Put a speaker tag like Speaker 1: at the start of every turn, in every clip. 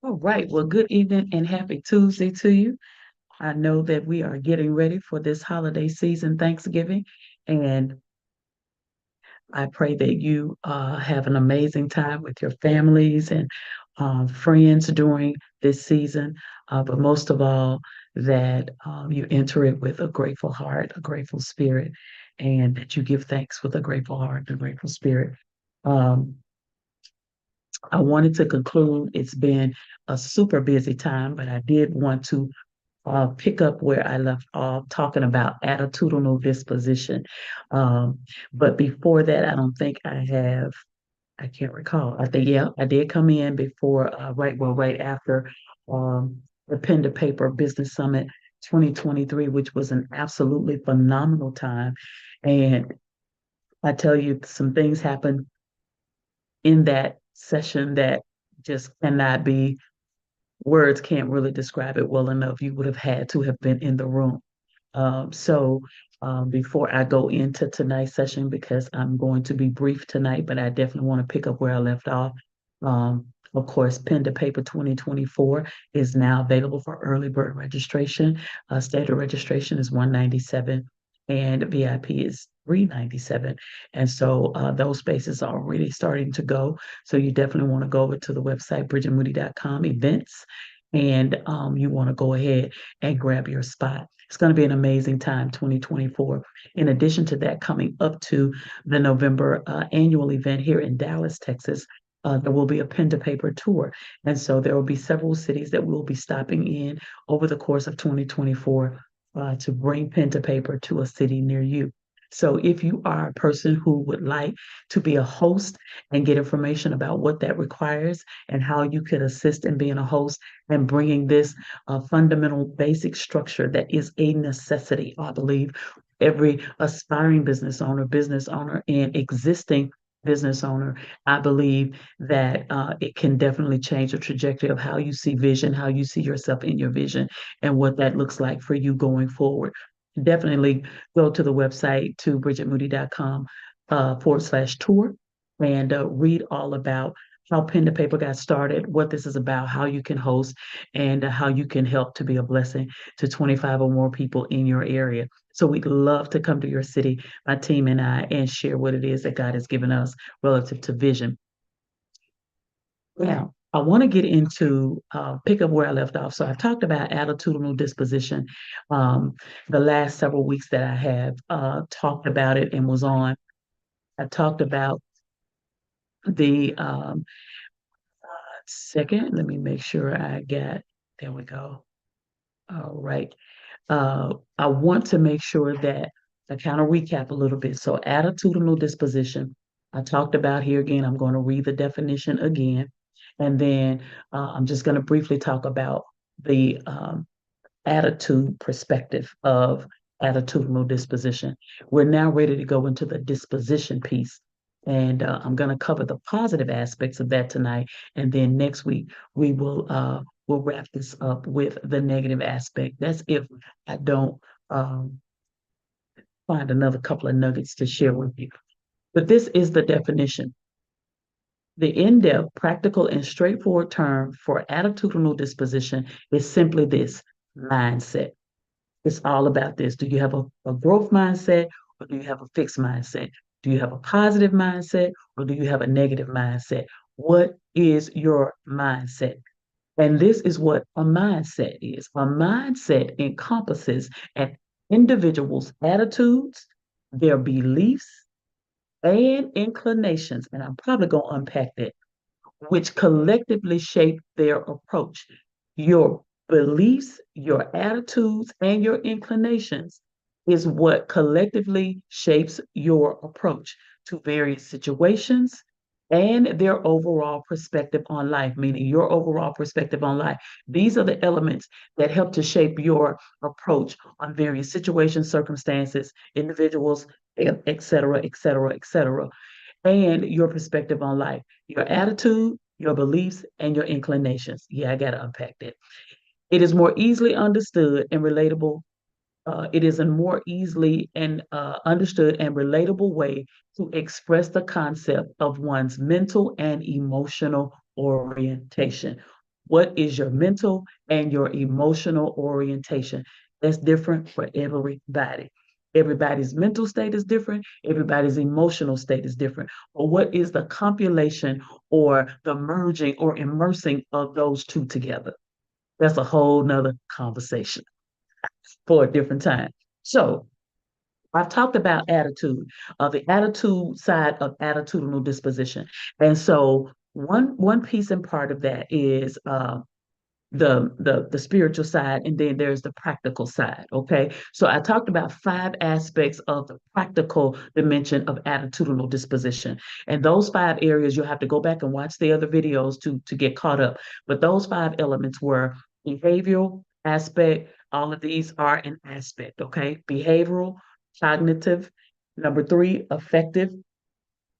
Speaker 1: All right. Well, good evening and happy Tuesday to you. I know that we are getting ready for this holiday season, Thanksgiving, and I pray that you have an amazing time with your families and friends during this season. But most of all, that you enter it with a grateful heart, a grateful spirit, and that you give thanks with a grateful heart and a grateful spirit. Um, I wanted to conclude. It's been a super busy time, but I did want to pick up where I left off talking about attitudinal disposition. Um, but before that, I don't think I can't recall. I think, yeah, I did come in before, right after the Pen to Paper Business Summit 2023, which was an absolutely phenomenal time. And I tell you, some things happened in that session that just cannot be words can't really describe it well enough. You would have had to have been in the room. Before I go into tonight's session, because I'm going to be brief tonight, but I definitely want to pick up where I left off. Of course, Pen to Paper 2024 is now available for early bird registration. Standard registration is 197 and VIP is 397. And so those spaces are already starting to go. So you definitely want to go over to the website, bridgetmoody.com events, and you want to go ahead and grab your spot. It's going to be an amazing time, 2024. In addition to that, coming up to the November annual event here in Dallas, Texas, there will be a pen to paper tour. And so there will be several cities that we'll be stopping in over the course of 2024 to bring pen to paper to a city near you. So if you are a person who would like to be a host and get information about what that requires and how you could assist in being a host and bringing this fundamental basic structure that is a necessity, I believe, every aspiring business owner, and existing business owner, I believe that it can definitely change the trajectory of how you see vision, how you see yourself in your vision, and what that looks like for you going forward. Definitely go to the website to bridgetmoody.com / tour and read all about how Pen to Paper got started, what this is about, how you can host, and how you can help to be a blessing to 25 or more people in your area. So we'd love to come to your city, my team and I, and share what it is that God has given us relative to vision. Now, I want to get into pick up where I left off. So I've talked about attitudinal disposition the last several weeks that I have talked about it and was on. I talked about the second. Let me make sure I got, there we go. All right. I want to make sure that I kind of recap a little bit. So, attitudinal disposition, I talked about here again. I'm going to read the definition again. And then I'm just going to briefly talk about the attitude perspective of attitudinal disposition. We're now ready to go into the disposition piece. And I'm going to cover the positive aspects of that tonight. And then next week, we'll wrap this up with the negative aspect. That's if I don't find another couple of nuggets to share with you. But this is the definition. The in depth, practical, and straightforward term for attitudinal disposition is simply this: mindset. It's all about this. Do you have a growth mindset, or do you have a fixed mindset? Do you have a positive mindset, or do you have a negative mindset? What is your mindset? And this is what a mindset is. A mindset encompasses an individual's attitudes, their beliefs, and inclinations. And I'm probably going to unpack that, which collectively shape their approach. Your beliefs, your attitudes, and your inclinations is what collectively shapes your approach to various situations and their overall perspective on life, meaning your overall perspective on life. These are the elements that help to shape your approach on various situations, circumstances, individuals, et cetera, et cetera, et cetera, and your perspective on life, your attitude, your beliefs, and your inclinations. Yeah, I got to unpack that. It is more easily understood and relatable. It is a more easily and understood and relatable way to express the concept of one's mental and emotional orientation. What is your mental and your emotional orientation? That's different for everybody. Everybody's mental state is different. Everybody's emotional state is different. But what is the compilation or the merging or immersing of those two together? That's a whole nother conversation for a different time. So I've talked about attitude, the attitude side of attitudinal disposition. And so one piece and part of that is the spiritual side, and then there's the practical side. Okay, so I talked about 5 aspects of the practical dimension of attitudinal disposition, and those 5 areas you'll have to go back and watch the other videos to get caught up. But those 5 elements were behavioral aspect. All of these are an aspect. Okay, behavioral, cognitive. Number 3, affective.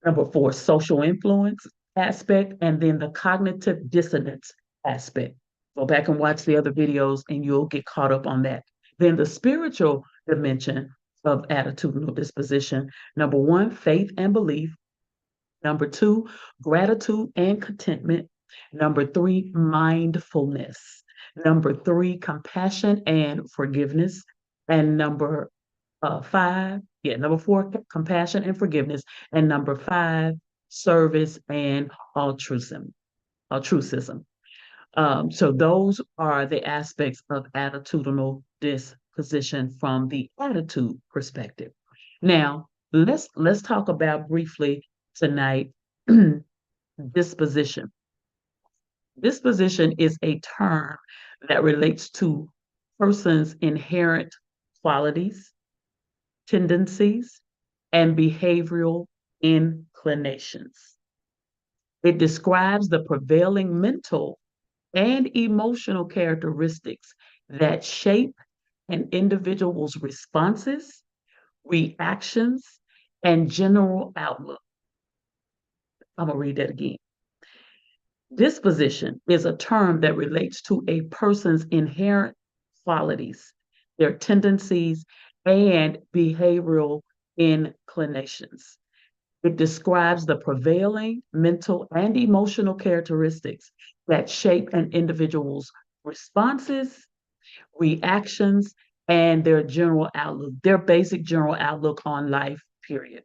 Speaker 1: Number 4, social influence aspect, and then the cognitive dissonance aspect. Go back and watch the other videos and you'll get caught up on that. Then the spiritual dimension of attitudinal disposition. Number 1, faith and belief. Number 2, gratitude and contentment. Number 3, mindfulness. Number 3, compassion and forgiveness. And number 4, compassion and forgiveness. And number 5, service and altruism. Altruism. So those are the aspects of attitudinal disposition from the attitude perspective. Now, let's talk about briefly tonight disposition. Disposition is a term that relates to person's inherent qualities, tendencies, and behavioral inclinations. It describes the prevailing mental and emotional characteristics that shape an individual's responses, reactions, and general outlook. I'm going to read that again. Disposition is a term that relates to a person's inherent qualities, their tendencies, and behavioral inclinations. It describes the prevailing mental and emotional characteristics that shape an individual's responses, reactions, and their general outlook, their basic general outlook on life, period.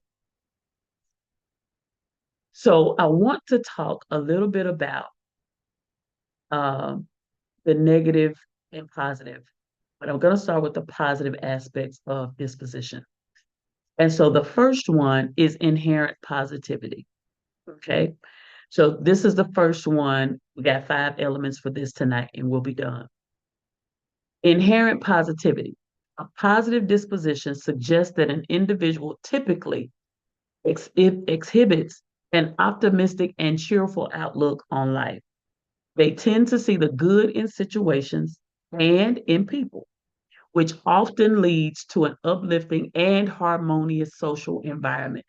Speaker 1: So I want to talk a little bit about um, the negative and positive, but I'm going to start with the positive aspects of disposition. And so the first one is inherent positivity. Okay. So this is the first one. We got 5 elements for this tonight, and we'll be done. Inherent positivity. A positive disposition suggests that an individual typically exhibits an optimistic and cheerful outlook on life. They tend to see the good in situations and in people, which often leads to an uplifting and harmonious social environment.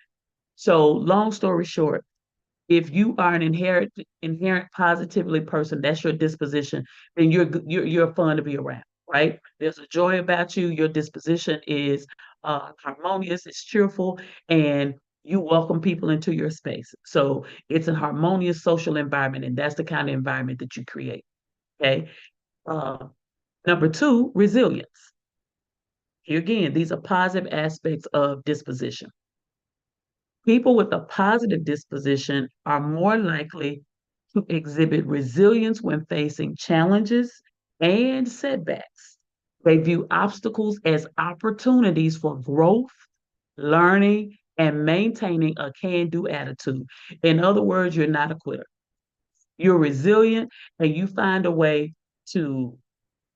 Speaker 1: So, long story short, if you are an inherent positively person, that's your disposition, then you're fun to be around, right? There's a joy about you. Your disposition is harmonious, it's cheerful, and you welcome people into your space. So it's a harmonious social environment, and that's the kind of environment that you create. Okay. Uh, Number 2, resilience. Here again, these are positive aspects of disposition. People with a positive disposition are more likely to exhibit resilience when facing challenges and setbacks. They view obstacles as opportunities for growth, learning, and maintaining a can do attitude. In other words, you're not a quitter. You're resilient and you find a way to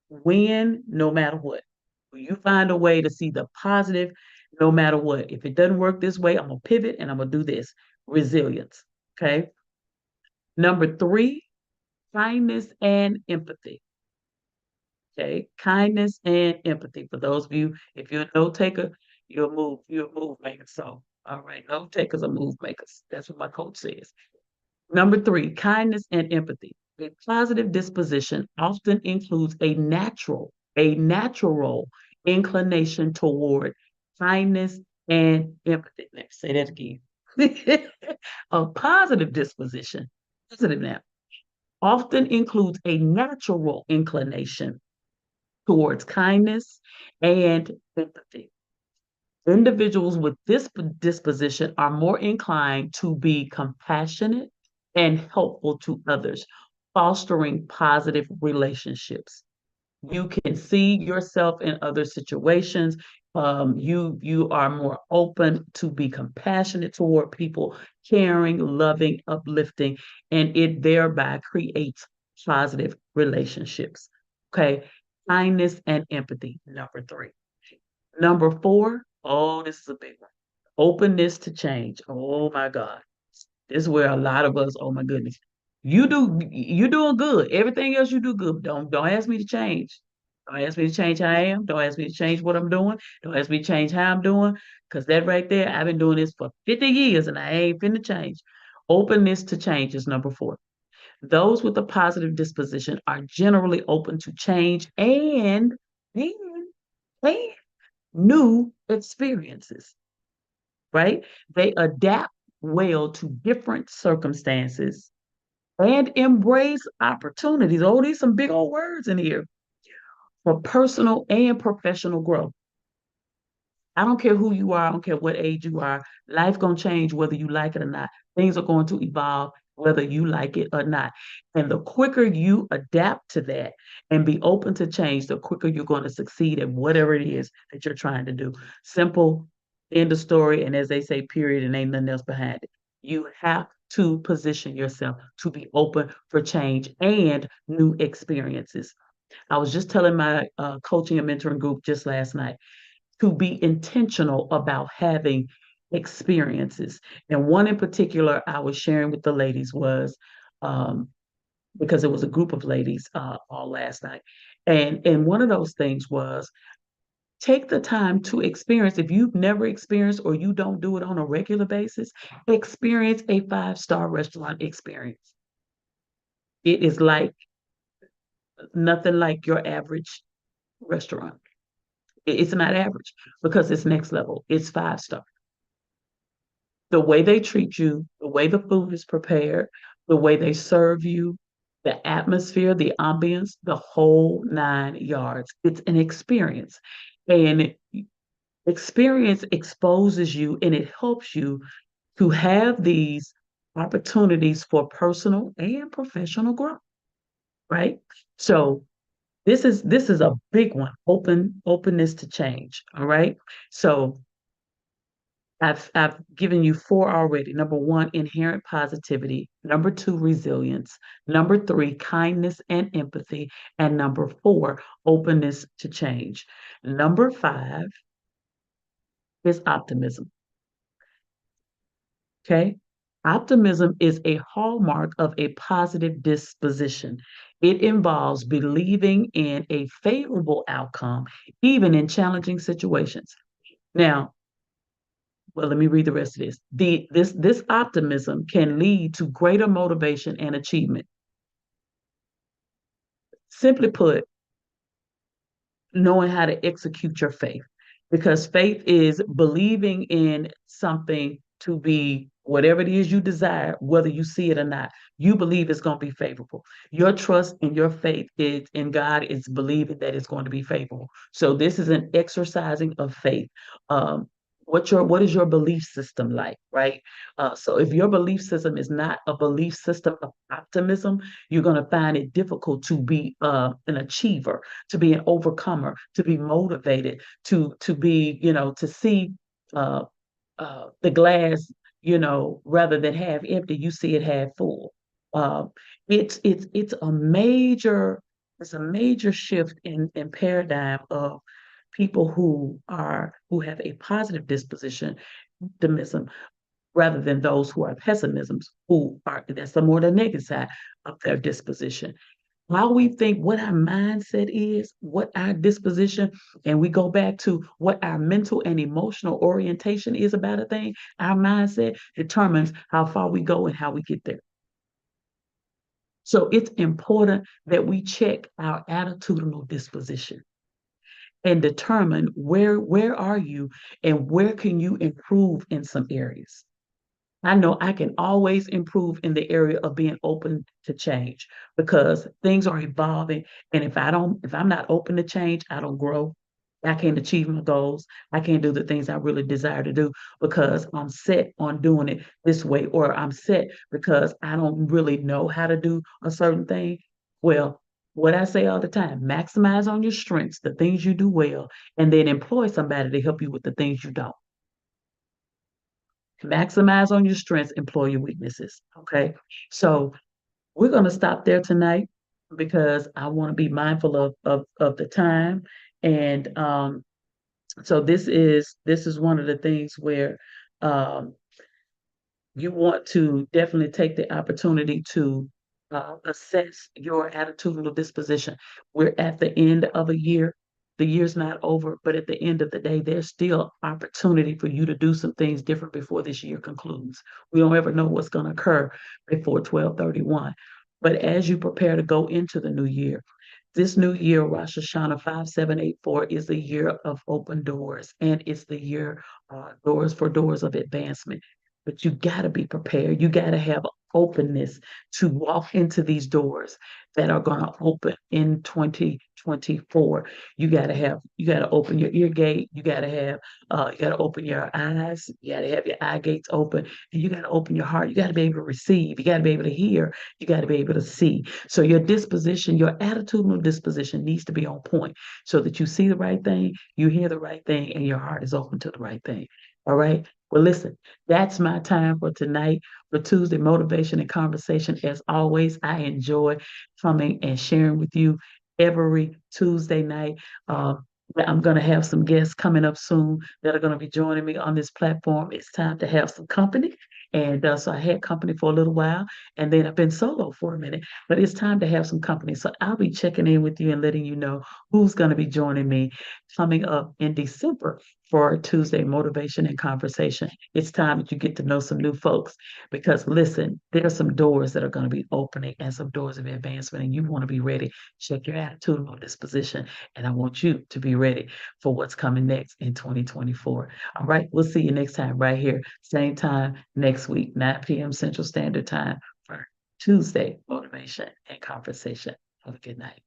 Speaker 1: win no matter what. You find a way to see the positive no matter what. If it doesn't work this way, I'm going to pivot and I'm going to do this. Resilience. Okay. Number 3, kindness and empathy. Okay. Kindness and empathy. For those of you, if you're a note taker, you're a move maker. So, all right, note takers are move makers. That's what my coach says. Number 3, kindness and empathy. A positive disposition often includes a natural inclination toward kindness and empathy. Let me say that again. A positive disposition, positive now, often includes a natural inclination towards kindness and empathy. Individuals with this disposition are more inclined to be compassionate and helpful to others, fostering positive relationships. You can see yourself in other situations. You are more open to be compassionate toward people, caring, loving, uplifting, and it thereby creates positive relationships. Okay, kindness and empathy, number three. Number four, oh, this is a big one. Openness to change. Oh my God. This is where a lot of us, oh my goodness. You doing good. Everything else you do good. Don't ask me to change. Don't ask me to change how I am. Don't ask me to change what I'm doing. Don't ask me to change how I'm doing. Because that right there, I've been doing this for 50 years and I ain't finna change. Openness to change is number four. Those with a positive disposition are generally open to change and, and new experiences, right? They adapt well to different circumstances and embrace opportunities. Oh, these some big old words in here for personal and professional growth. I don't care who you are, I don't care what age you are. Life gonna change whether you like it or not. Things are going to evolve whether you like it or not. And the quicker you adapt to that and be open to change, the quicker you're going to succeed at whatever it is that you're trying to do. Simple, end of story, and as they say, period, and ain't nothing else behind it. You have to position yourself to be open for change and new experiences. I was just telling my coaching and mentoring group just last night to be intentional about having experiences. And one in particular I was sharing with the ladies was um, because it was a group of ladies all last night. And one of those things was take the time to experience. If you've never experienced or you don't do it on a regular basis, experience a five-star restaurant experience. It is like nothing like your average restaurant. It's not average because it's next level. It's five-star. The way they treat you, the way the food is prepared, the way they serve you, the atmosphere, the ambience, the whole nine yards. It's an experience. And experience exposes you and it helps you to have these opportunities for personal and professional growth, right? So this is a big one, openness to change. All right. So I've given you four already. Number one, inherent positivity. Number two, resilience. Number three, kindness and empathy. And number four, openness to change. Number five is optimism. Okay. Optimism is a hallmark of a positive disposition. It involves believing in a favorable outcome, even in challenging situations. Now, well, let me read the rest of this. This optimism can lead to greater motivation and achievement. Simply put, knowing how to execute your faith, because faith is believing in something to be whatever it is you desire, whether you see it or not. You believe it's going to be favorable. Your trust and your faith is in God is believing that it's going to be favorable. So this is an exercising of faith. Um, what is your belief system like, right? So if your belief system is not a belief system of optimism, you're going to find it difficult to be an achiever, to be an overcomer, to be motivated, to be, to see uh, the glass, rather than half empty, you see it half full. Uh, it's a major shift in paradigm of people who have a positive disposition, optimism, rather than those who are pessimisms, who are that's the more the negative side of their disposition. While we think what our mindset is, what our disposition, and we go back to what our mental and emotional orientation is about a thing, our mindset determines how far we go and how we get there. So it's important that we check our attitudinal disposition and determine where are you and where can you improve in some areas. I know I can always improve in the area of being open to change because things are evolving. And if I'm not open to change, I don't grow. I can't achieve my goals. I can't do the things I really desire to do because I'm set on doing it this way, or I'm set because I don't really know how to do a certain thing. Well, what I say all the time, maximize on your strengths, the things you do well, and then employ somebody to help you with the things you don't. Maximize on your strengths, employ your weaknesses. Okay. So we're going to stop there tonight because I want to be mindful of the time. And so this is one of the things where um, you want to definitely take the opportunity to assess your attitudinal disposition. We're at the end of a year. The year's not over, but at the end of the day, there's still opportunity for you to do some things different before this year concludes. We don't ever know what's going to occur before 12/31. But as you prepare to go into the new year, this new year, Rosh Hashanah 5784, is the year of open doors, and it's the year doors of advancement. But you got to be prepared. You got to have openness to walk into these doors that are going to open in 2024. You got to open your ear gate. You got to open your eyes. You got to have your eye gates open, and you got to open your heart. You got to be able to receive. You got to be able to hear. You got to be able to see. So your disposition, your attitudinal disposition needs to be on point so that you see the right thing, you hear the right thing, and your heart is open to the right thing. All right. Well, listen, that's my time for tonight for Tuesday Motivation and Conversation. As always, I enjoy coming and sharing with you every Tuesday night. Uh, I'm going to have some guests coming up soon that are going to be joining me on this platform. It's time to have some company. And so I had company for a little while, and then I've been solo for a minute, but it's time to have some company. So I'll be checking in with you and letting you know who's going to be joining me coming up in December for Tuesday Motivation and Conversation. It's time that you get to know some new folks because listen, there are some doors that are going to be opening and some doors of advancement, and you want to be ready. Check your attitudinal disposition, and I want you to be ready for what's coming next in 2024. All right, we'll see you next time right here, same time next week, 9 p.m. Central Standard Time for Tuesday Motivation and Conversation. Have a good night.